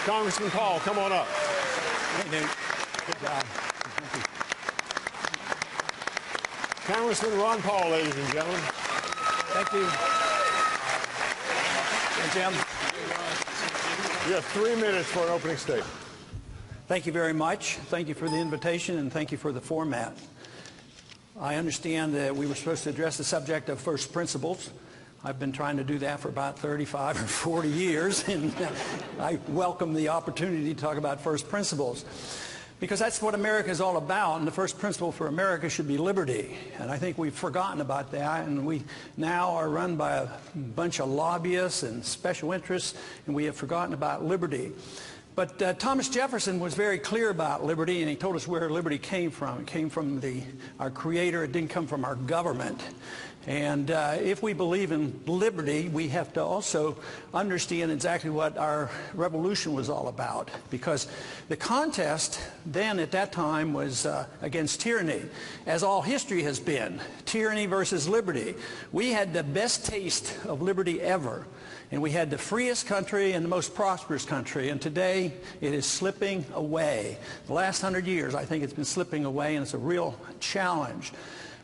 Congressman Paul, come on up. Hey, Nate. Good job. Congressman Ron Paul, ladies and gentlemen. Thank you. Hey, Jim. You have 3 minutes for an opening statement. Thank you very much. Thank you for the invitation, and thank you for the format. I understand that we were supposed to address the subject of first principles. I've been trying to do that for about 35 or 40 years, and I welcome the opportunity to talk about first principles, because that's what America is all about, and the first principle for America should be liberty. And I think we've forgotten about that, and we now are run by a bunch of lobbyists and special interests, and we have forgotten about liberty. But Thomas Jefferson was very clear about liberty, and he told us where liberty came from. It came from our Creator. It didn't come from our government. And if we believe in liberty, we have to also understand exactly what our revolution was all about. Because the contest then at that time was against tyranny, as all history has been. Tyranny versus liberty. We had the best taste of liberty ever. And we had the freest country and the most prosperous country. And today it is slipping away. The last 100 years, I think it's been slipping away, and it's a real challenge.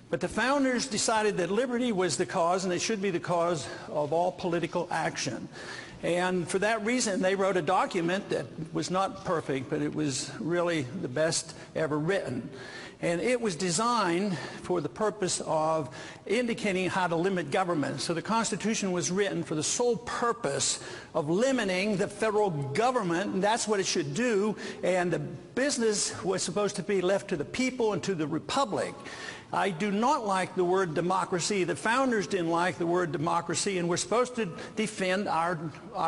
But the founders decided that liberty was the cause, and it should be the cause of all political action. And for that reason, they wrote a document that was not perfect, but it was really the best ever written. And it was designed for the purpose of indicating how to limit government. So the Constitution was written for the sole purpose of limiting the federal government, and that's what it should do. And the business was supposed to be left to the people and to the republic. I do not like the word democracy. The founders didn't like the word democracy, and we're supposed to defend our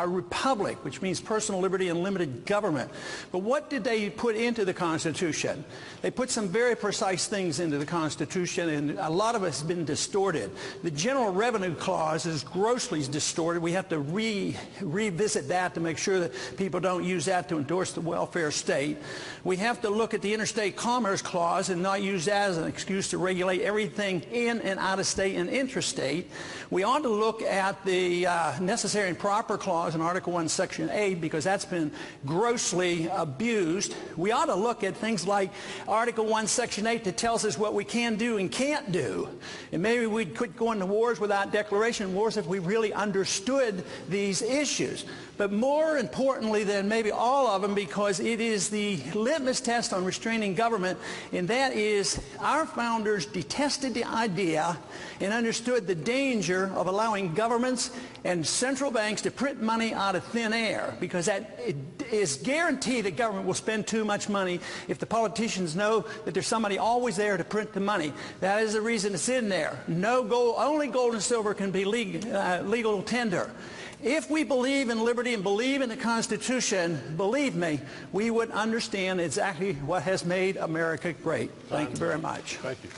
republic, which means personal liberty and limited government. But what did they put into the Constitution? They put some very precise things into the Constitution, and a lot of it has been distorted. The General Revenue Clause is grossly distorted. We have to revisit that to make sure that people don't use that to endorse the welfare state. We have to look at the Interstate Commerce Clause and not use that as an excuse to regulate everything in and out of state and intrastate. We ought to look at the Necessary and Proper Clause in Article 1, Section 8, because that's been grossly abused. We ought to look at things like Article 1, Section 8 that tells us what we can do and can't do. And maybe we'd quit going to wars without declaration wars if we really understood these issues. But more importantly than maybe all of them, because it is the litmus test on restraining government, and that is our founders detested the idea and understood the danger of allowing governments and central banks to print money out of thin air, because that it is guaranteed that government will spend too much money if the politicians know that there's somebody always there to print the money. That is the reason it's in there. No gold, only gold and silver can be legal tender. If we believe in liberty and believe in the Constitution, believe me, we would understand exactly what has made America great. Thank you very much. Thank you.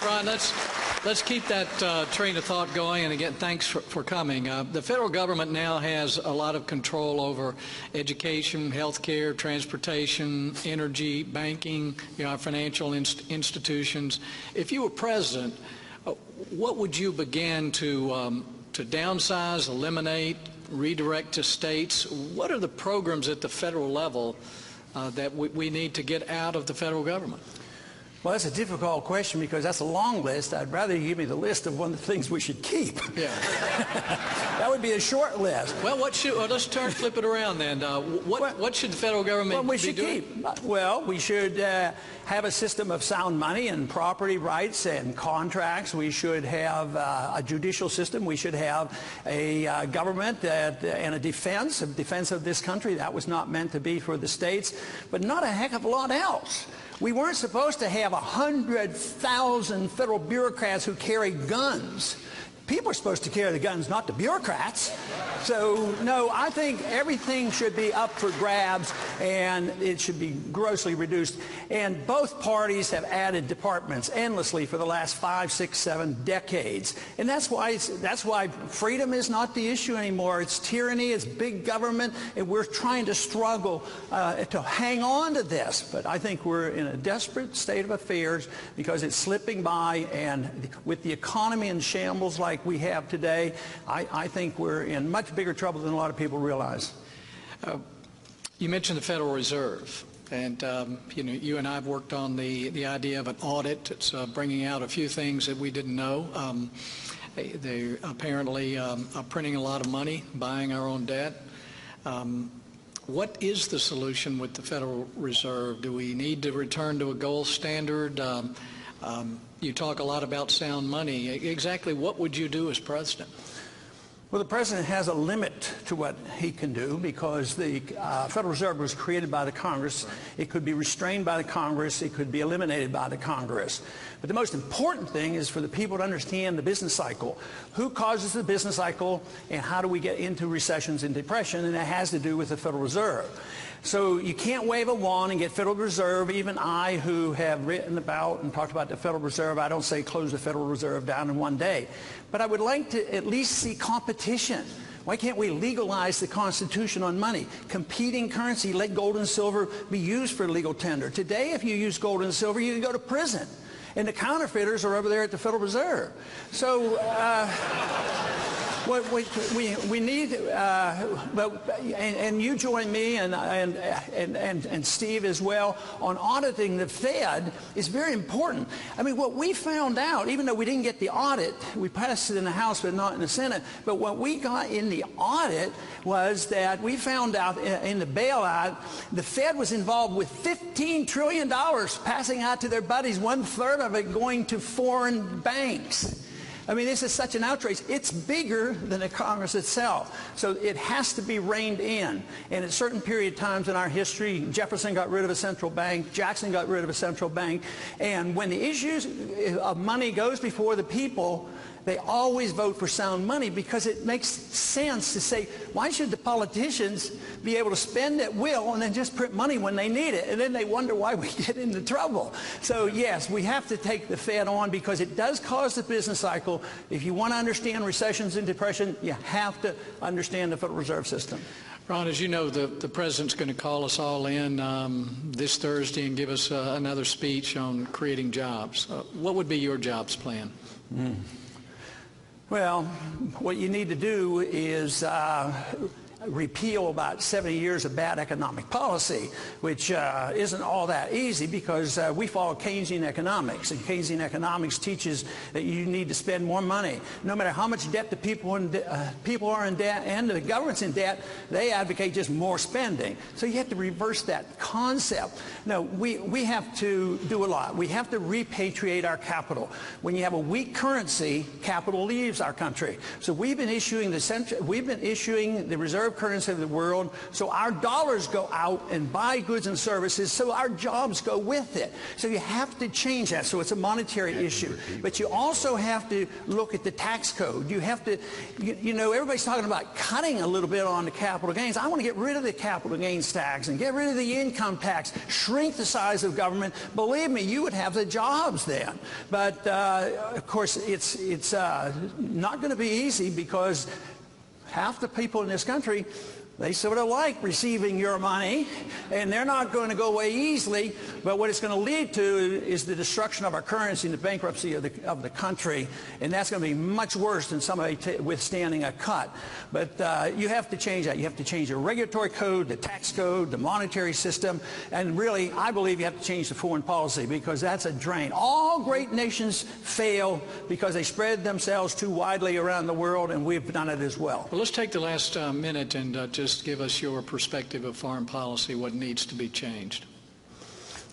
Ron, let's keep that train of thought going. And again, thanks for coming. The federal government now has a lot of control over education, health care, transportation, energy, banking, our financial institutions. If you were president, what would you begin to downsize, eliminate, redirect to states? What are the programs at the federal level that we need to get out of the federal government? Well, that's a difficult question, because that's a long list. I'd rather you give me the list of one of the things we should keep. Yeah. That would be a short list. Well, let's flip it around then. What should the federal government be doing? Well, we should have a system of sound money and property rights and contracts. We should have a judicial system. We should have a government and a defense of this country. That was not meant to be for the states, but not a heck of a lot else. We weren't supposed to have 100,000 federal bureaucrats who carry guns. People are supposed to carry the guns, not the bureaucrats. So, no, I think everything should be up for grabs, and it should be grossly reduced. And both parties have added departments endlessly for the last 5, 6, 7 decades. And that's why freedom is not the issue anymore. It's tyranny, it's big government, and we're trying to struggle to hang on to this. But I think we're in a desperate state of affairs because it's slipping by, and with the economy in shambles like we have today, I think we're in much much bigger trouble than a lot of people realize. You mentioned the Federal Reserve, and you and I have worked on the idea of an audit. It's bringing out a few things that we didn't know. They apparently are printing a lot of money, buying our own debt. What is the solution with the Federal Reserve? Do we need to return to a gold standard? You talk a lot about sound money. Exactly what would you do as president? Well, the president has a limit to what he can do because the Federal Reserve was created by the Congress. It could be restrained by the Congress. It could be eliminated by the Congress. But the most important thing is for the people to understand the business cycle. Who causes the business cycle and how do we get into recessions and depression? And that has to do with the Federal Reserve. So you can't wave a wand and get Federal Reserve. Even I, who have written about and talked about the Federal Reserve, I don't say close the Federal Reserve down in one day. But I would like to at least see competition. Why can't we legalize the Constitution on money? Competing currency, let gold and silver be used for legal tender. Today, if you use gold and silver, you can go to prison. And the counterfeiters are over there at the Federal Reserve. So what we need, and you join me and Steve as well on auditing the Fed is very important. I mean, what we found out, even though we didn't get the audit, we passed it in the House but not in the Senate, but what we got in the audit was that we found out in the bailout, the Fed was involved with $15 trillion passing out to their buddies, 1/3 of it going to foreign banks. I mean, this is such an outrage. It's bigger than the Congress itself. So it has to be reined in. And at certain period of times in our history, Jefferson got rid of a central bank, Jackson got rid of a central bank. And when the issues of money goes before the people, they always vote for sound money because it makes sense to say, why should the politicians be able to spend at will and then just print money when they need it? And then they wonder why we get into trouble. So yes, we have to take the Fed on because it does cause the business cycle. If you want to understand recessions and depression, you have to understand the Federal Reserve System. Ron, as you know, the president's going to call us all in this Thursday and give us another speech on creating jobs. What would be your jobs plan? Well, what you need to do is repeal about 70 years of bad economic policy, which isn't all that easy because we follow Keynesian economics, and Keynesian economics teaches that you need to spend more money. No matter how much debt the people are in debt and the government's in debt, they advocate just more spending. So you have to reverse that concept. No, we have to do a lot. We have to repatriate our capital. When you have a weak currency, capital leaves our country. So we've been issuing the reserve currency of the world, so our dollars go out and buy goods and services, so our jobs go with it. So you have to change that. So it's a monetary issue. But you also have to look at the tax code. You have to, you know, everybody's talking about cutting a little bit on the capital gains. I want to get rid of the capital gains tax and get rid of the income tax, shrink the size of government. Believe me, you would have the jobs then. But of course, it's not going to be easy because half the people in this country, they sort of like receiving your money, and they're not going to go away easily. But what it's going to lead to is the destruction of our currency and the bankruptcy of the country, and that's going to be much worse than somebody withstanding a cut. But you have to change that. You have to change the regulatory code, the tax code, the monetary system, and really, I believe you have to change the foreign policy because that's a drain. All great nations fail because they spread themselves too widely around the world, and we've done it as well. Well, let's take the last minute and just give us your perspective of foreign policy, what needs to be changed.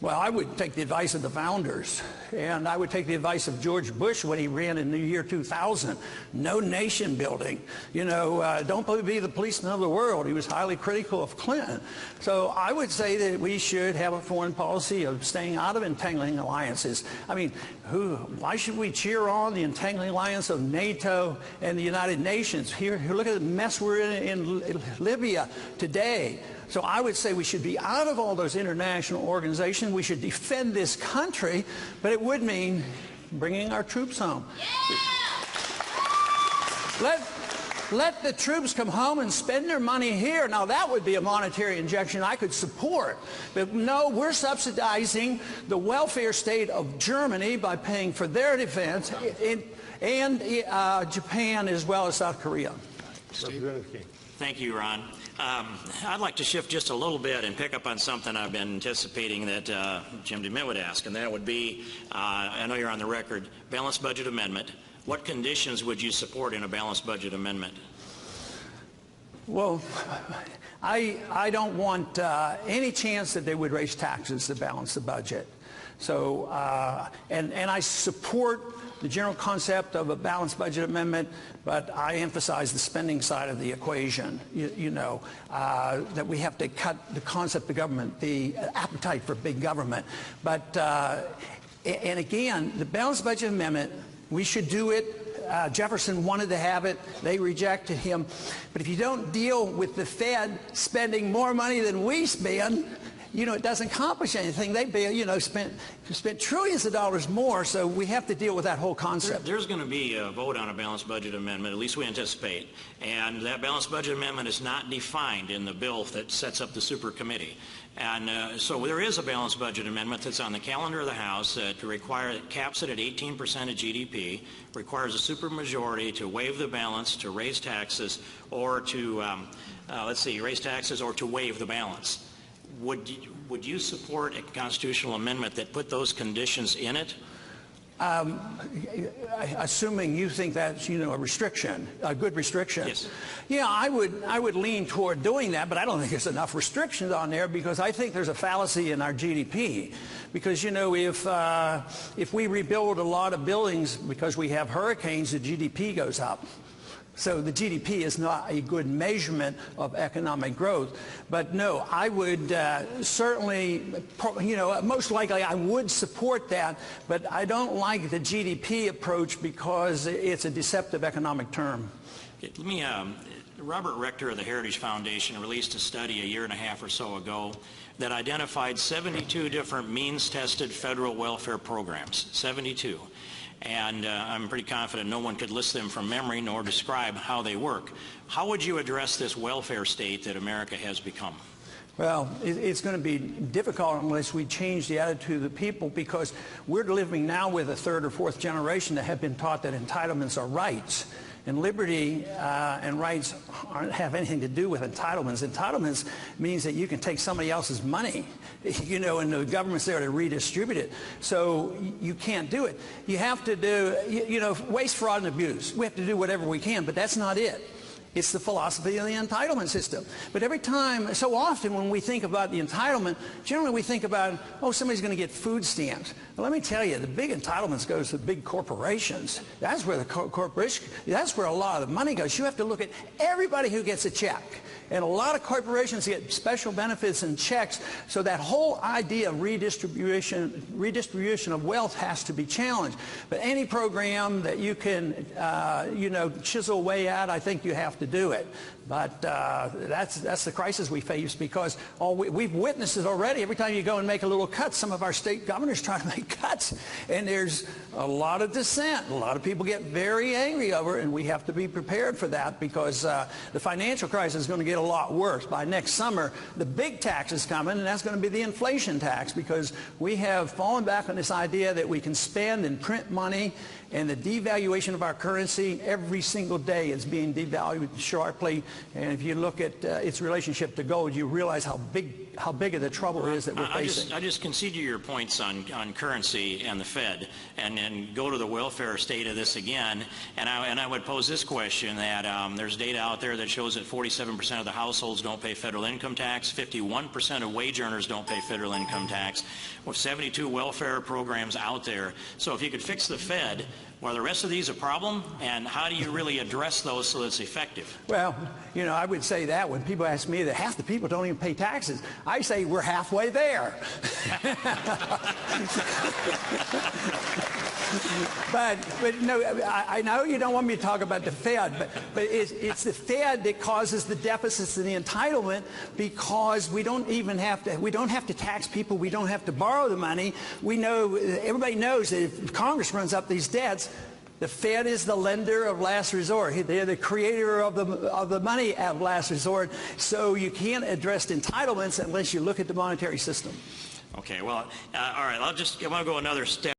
Well, I would take the advice of the founders, and I would take the advice of George Bush when he ran in the year 2000. No nation building. You know, don't be the policeman of the world. He was highly critical of Clinton. So I would say that we should have a foreign policy of staying out of entangling alliances. I mean, why should we cheer on the entangling alliance of NATO and the United Nations? Here look at the mess we're in Libya today. So I would say we should be out of all those international organizations. We should defend this country, but it would mean bringing our troops home. Yeah! Let the troops come home and spend their money here. Now, that would be a monetary injection I could support. But no, we're subsidizing the welfare state of Germany by paying for their defense and Japan as well as South Korea. Representative King. Thank you, Ron. I'd like to shift just a little bit and pick up on something I've been anticipating that Jim DeMint would ask, and that would be, I know you're on the record, balanced budget amendment. What conditions would you support in a balanced budget amendment? Well, I don't want any chance that they would raise taxes to balance the budget. So, and I support the general concept of a balanced budget amendment, but I emphasize the spending side of the equation, that we have to cut the concept of government, the appetite for big government. But, and again, the balanced budget amendment, we should do it. Jefferson wanted to have it. They rejected him. But if you don't deal with the Fed spending more money than we spend, it doesn't accomplish anything. They, spent trillions of dollars more, so we have to deal with that whole concept. There's going to be a vote on a balanced budget amendment, at least we anticipate. And that balanced budget amendment is not defined in the bill that sets up the super committee. And so there is a balanced budget amendment that's on the calendar of the House that caps it at 18% of GDP, requires a supermajority to waive the balance, to raise taxes, or to, raise taxes or to waive the balance. Would you support a constitutional amendment that put those conditions in it? Assuming you think that's, a restriction, a good restriction. Yes. Yeah, I would lean toward doing that, but I don't think there's enough restrictions on there because I think there's a fallacy in our GDP. Because, if we rebuild a lot of buildings because we have hurricanes, the GDP goes up. So the GDP is not a good measurement of economic growth. But no, I would certainly, most likely I would support that, but I don't like the GDP approach because it's a deceptive economic term. Let me, Robert Rector of the Heritage Foundation released a study a year and a half or so ago that identified 72 different means-tested federal welfare programs, 72. And I'm pretty confident no one could list them from memory nor describe how they work. How would you address this welfare state that America has become? Well, it's going to be difficult unless we change the attitude of the people because we're living now with a third or fourth generation that have been taught that entitlements are rights. And liberty and rights don't have anything to do with entitlements. Entitlements means that you can take somebody else's money, and the government's there to redistribute it. So you can't do it. You have to do, waste, fraud, and abuse. We have to do whatever we can, but that's not it. It's the philosophy of the entitlement system. But every time, so often when we think about the entitlement, generally we think about, somebody's going to get food stamps. Well, let me tell you, the big entitlements goes to big corporations. That's where that's where a lot of the money goes. You have to look at everybody who gets a check. And a lot of corporations get special benefits and checks, so that whole idea of redistribution of wealth has to be challenged. But any program that you can, chisel away at, I think you have to do it. But that's the crisis we face because we've witnessed it already. Every time you go and make a little cut, some of our state governors try to make cuts, and there's a lot of dissent. A lot of people get very angry over it, and we have to be prepared for that because the financial crisis is going to get a lot worse. By next summer, the big tax is coming, and that's going to be the inflation tax because we have fallen back on this idea that we can spend and print money, and the devaluation of our currency every single day is being devalued sharply. And if you look at its relationship to gold, you realize how big of the trouble is that we're facing. I just concede to your points on currency and the Fed, and then go to the welfare state of this again. And I would pose this question: that there's data out there that shows that 47% of the households don't pay federal income tax, 51% of wage earners don't pay federal income tax, with 72 welfare programs out there. So if you could fix the Fed, are the rest of these a problem, and how do you really address those so that it's effective? Well, I would say that when people ask me that half the people don't even pay taxes, I say we're halfway there. But no, I know you don't want me to talk about the Fed, but it's the Fed that causes the deficits and the entitlement because we don't have to tax people, we don't have to borrow the money. Everybody knows that if Congress runs up these debts, the Fed is the lender of last resort. They're the creator of the money of last resort. So you can't address entitlements unless you look at the monetary system. Okay, well, all right, I want to go another step.